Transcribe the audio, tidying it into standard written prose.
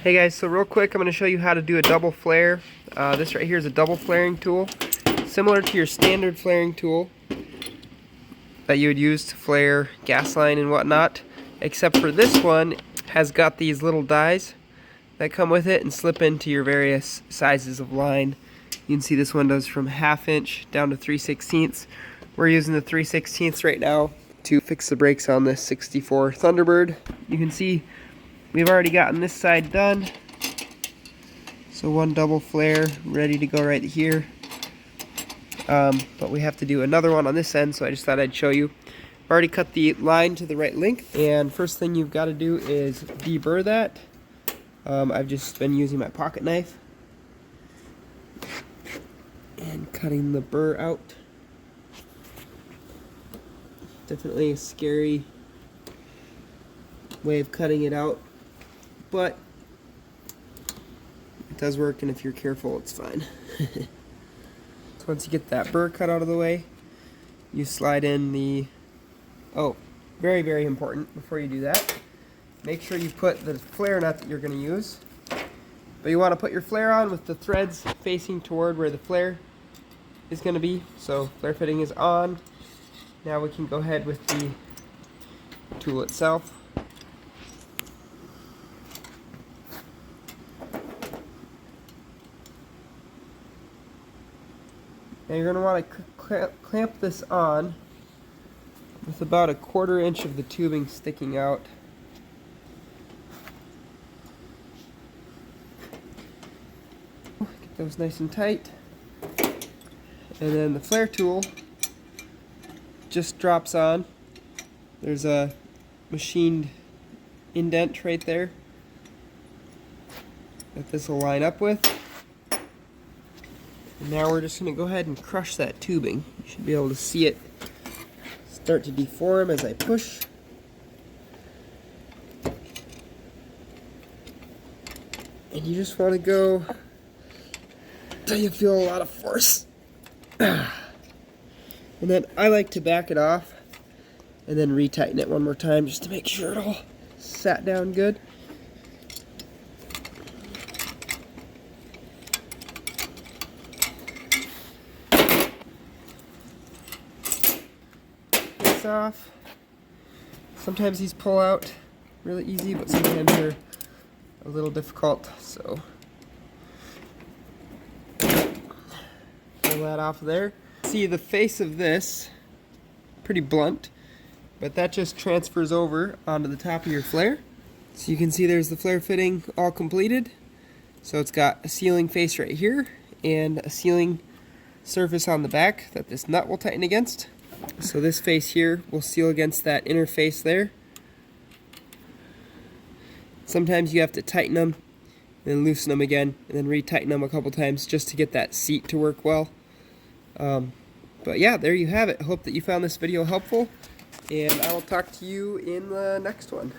Hey guys, so real quick I'm going to show you how to do a double flare. This right here is a double flaring tool, similar to your standard flaring tool that you would use to flare gas line and whatnot, except for this one has got these little dies that come with it and slip into your various sizes of line. You can see this one does from 1/2 inch down to 3/16. We're using the 3/16 right now to fix the brakes on this 64 Thunderbird. You can see we've already gotten this side done. So one double flare ready to go right here. But we have to do another one on this end, so I just thought I'd show you. I've already cut the line to the right length, and first thing you've got to do is deburr that. I've just been using my pocket knife and cutting the burr out. Definitely a scary way of cutting it out, but it does work, and if you're careful, it's fine. So once you get that burr cut out of the way, you slide in the, very, very important before you do that, make sure you put the flare nut that you're going to use. But you want to put your flare on with the threads facing toward where the flare is going to be. So flare fitting is on. Now we can go ahead with the tool itself. Now you're going to want to clamp this on with about 1/4 inch of the tubing sticking out. Get those nice and tight. And then the flare tool just drops on. There's a machined indent right there that this will line up with. And now we're just going to go ahead and crush that tubing. You should be able to see it start to deform as I push. And you just want to go until you feel a lot of force. And then I like to back it off and then retighten it one more time just to make sure it all sat down good. This off. Sometimes these pull out really easy, but sometimes they're a little difficult, so pull that off there. See the face of this, pretty blunt, but that just transfers over onto the top of your flare. So you can see there's the flare fitting all completed. So it's got a sealing face right here and a sealing surface on the back that this nut will tighten against. So this face here will seal against that inner face there. Sometimes you have to tighten them, then loosen them again, and then retighten them a couple times just to get that seat to work well. But yeah, there you have it. I hope that you found this video helpful, and I will talk to you in the next one.